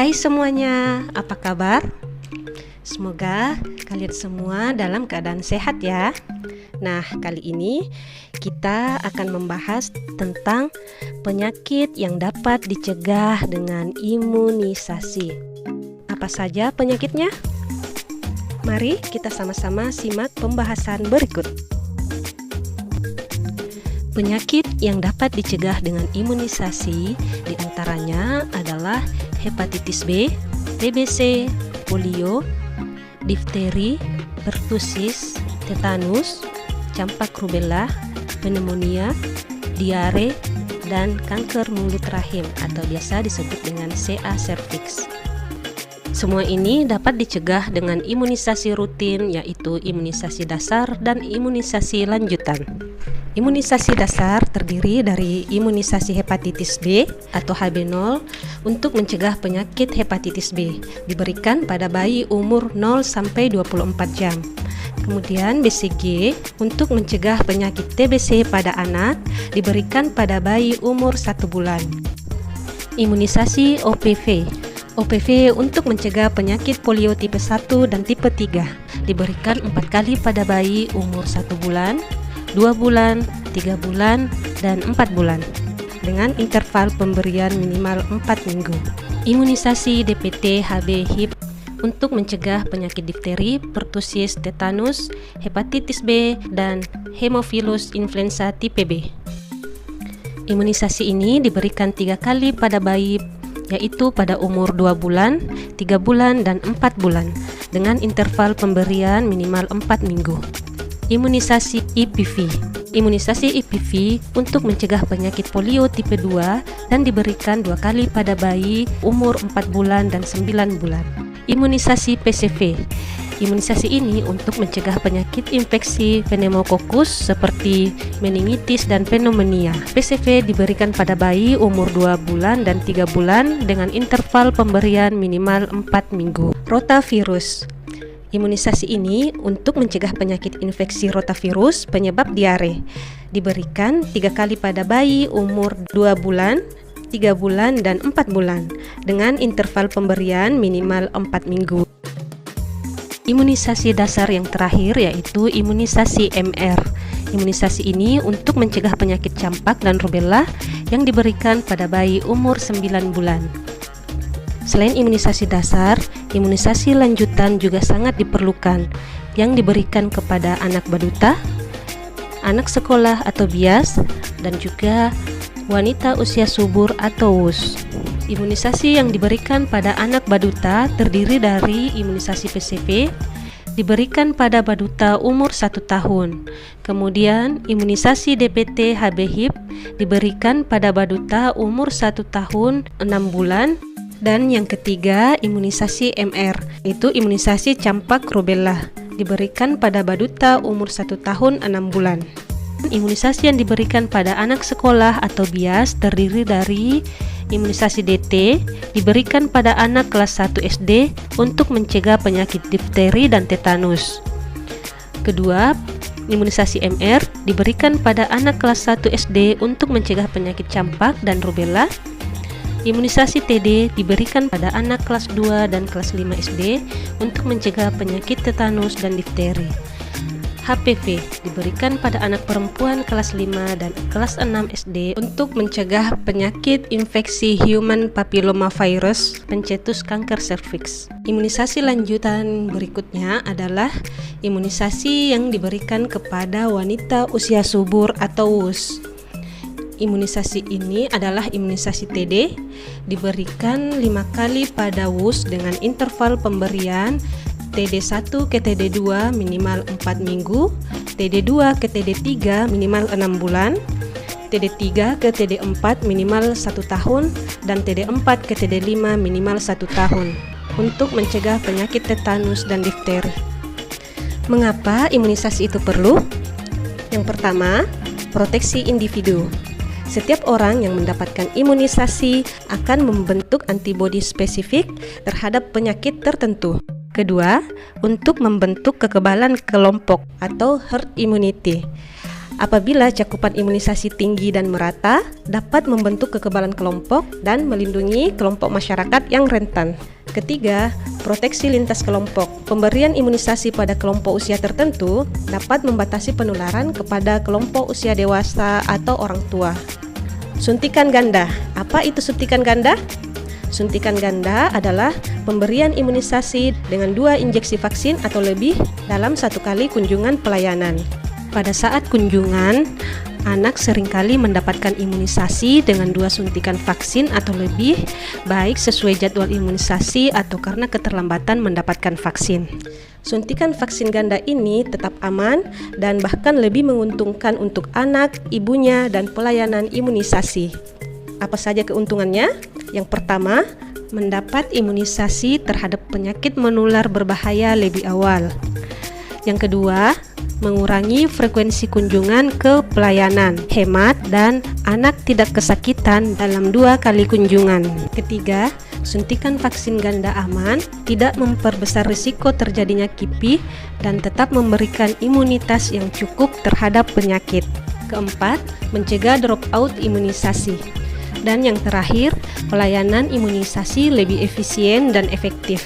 Hai semuanya, apa kabar? Semoga kalian semua dalam keadaan sehat ya. Nah, kali ini kita akan membahas tentang penyakit yang dapat dicegah dengan imunisasi. Apa saja penyakitnya? Mari kita sama-sama simak pembahasan berikut. Penyakit yang dapat dicegah dengan imunisasi diantaranya adalah hepatitis B, TBC, polio, difteri, pertusis, tetanus, campak rubella, pneumonia, diare, dan kanker mulut rahim atau biasa disebut dengan CA cervix. Semua ini dapat dicegah dengan imunisasi rutin, yaitu imunisasi dasar dan imunisasi lanjutan. Imunisasi dasar terdiri dari imunisasi hepatitis B atau HB0 untuk mencegah penyakit hepatitis B, diberikan pada bayi umur 0 sampai 24 jam. Kemudian BCG untuk mencegah penyakit TBC pada anak, diberikan pada bayi umur 1 bulan. Imunisasi OPV untuk mencegah penyakit polio tipe 1 dan tipe 3, diberikan 4 kali pada bayi umur 1 bulan, 2 bulan, 3 bulan, dan 4 bulan dengan interval pemberian minimal 4 minggu. Imunisasi DPT HB HIP untuk mencegah penyakit difteri, pertusis, tetanus, hepatitis B, dan hemophilus influenza tipe B. Imunisasi ini diberikan 3 kali pada bayi, yaitu pada umur 2 bulan, 3 bulan, dan 4 bulan dengan interval pemberian minimal 4 minggu. Imunisasi IPV untuk mencegah penyakit polio tipe 2 dan diberikan 2 kali pada bayi umur 4 bulan dan 9 bulan. Imunisasi PCV ini untuk mencegah penyakit infeksi pneumokokus seperti meningitis dan pneumonia. PCV diberikan pada bayi umur 2 bulan dan 3 bulan dengan interval pemberian minimal 4 minggu. Rotavirus. Imunisasi ini untuk mencegah penyakit infeksi rotavirus penyebab diare. Diberikan 3 kali pada bayi umur 2 bulan, 3 bulan, dan 4 bulan dengan interval pemberian minimal 4 minggu. Imunisasi dasar yang terakhir yaitu imunisasi MR. Imunisasi ini untuk mencegah penyakit campak dan rubella yang diberikan pada bayi umur 9 bulan. Selain imunisasi dasar, imunisasi lanjutan juga sangat diperlukan yang diberikan kepada anak balita, anak sekolah atau bias, dan juga wanita usia subur atau WUS. Imunisasi yang diberikan pada anak balita terdiri dari imunisasi PCV, diberikan pada balita umur 1 tahun. Kemudian imunisasi DPT HB HIP diberikan pada balita umur 1 tahun 6 bulan. Dan yang ketiga, imunisasi MR, itu imunisasi campak rubella, diberikan pada balita umur 1 tahun 6 bulan. Imunisasi yang diberikan pada anak sekolah atau bias terdiri dari imunisasi DT, diberikan pada anak kelas 1 SD untuk mencegah penyakit difteri dan tetanus. Kedua, imunisasi MR diberikan pada anak kelas 1 SD untuk mencegah penyakit campak dan rubella. Imunisasi TD diberikan pada anak kelas 2 dan kelas 5 SD untuk mencegah penyakit tetanus dan difteri. HPV diberikan pada anak perempuan kelas 5 dan kelas 6 SD untuk mencegah penyakit infeksi human papillomavirus pencetus kanker serviks. Imunisasi lanjutan berikutnya adalah imunisasi yang diberikan kepada wanita usia subur atau WUS. Imunisasi ini adalah imunisasi TD, diberikan 5 kali pada WUS dengan interval pemberian TD1 ke TD2 minimal 4 minggu, TD2 ke TD3 minimal 6 bulan, TD3 ke TD4 minimal 1 tahun, dan TD4 ke TD5 minimal 1 tahun untuk mencegah penyakit tetanus dan difteri. Mengapa imunisasi itu perlu? Yang pertama, proteksi individu. Setiap orang yang mendapatkan imunisasi akan membentuk antibodi spesifik terhadap penyakit tertentu. Kedua, untuk membentuk kekebalan kelompok atau herd immunity. Apabila cakupan imunisasi tinggi dan merata, dapat membentuk kekebalan kelompok dan melindungi kelompok masyarakat yang rentan. Ketiga, proteksi lintas kelompok. Pemberian imunisasi pada kelompok usia tertentu dapat membatasi penularan kepada kelompok usia dewasa atau orang tua. Suntikan ganda. Apa itu suntikan ganda? Suntikan ganda adalah pemberian imunisasi dengan 2 injeksi vaksin atau lebih dalam 1 kali kunjungan pelayanan. Pada saat kunjungan, anak seringkali mendapatkan imunisasi dengan 2 suntikan vaksin atau lebih, baik sesuai jadwal imunisasi atau karena keterlambatan mendapatkan vaksin. Suntikan vaksin ganda ini tetap aman dan bahkan lebih menguntungkan untuk anak, ibunya, dan pelayanan imunisasi. Apa saja keuntungannya? Yang pertama, mendapat imunisasi terhadap penyakit menular berbahaya lebih awal. Yang kedua, mengurangi frekuensi kunjungan ke pelayanan, hemat, dan anak tidak kesakitan dalam 2 kali kunjungan. Ketiga, suntikan vaksin ganda aman, tidak memperbesar risiko terjadinya KIPI, dan tetap memberikan imunitas yang cukup terhadap penyakit. Keempat, mencegah dropout imunisasi. Dan yang terakhir, pelayanan imunisasi lebih efisien dan efektif.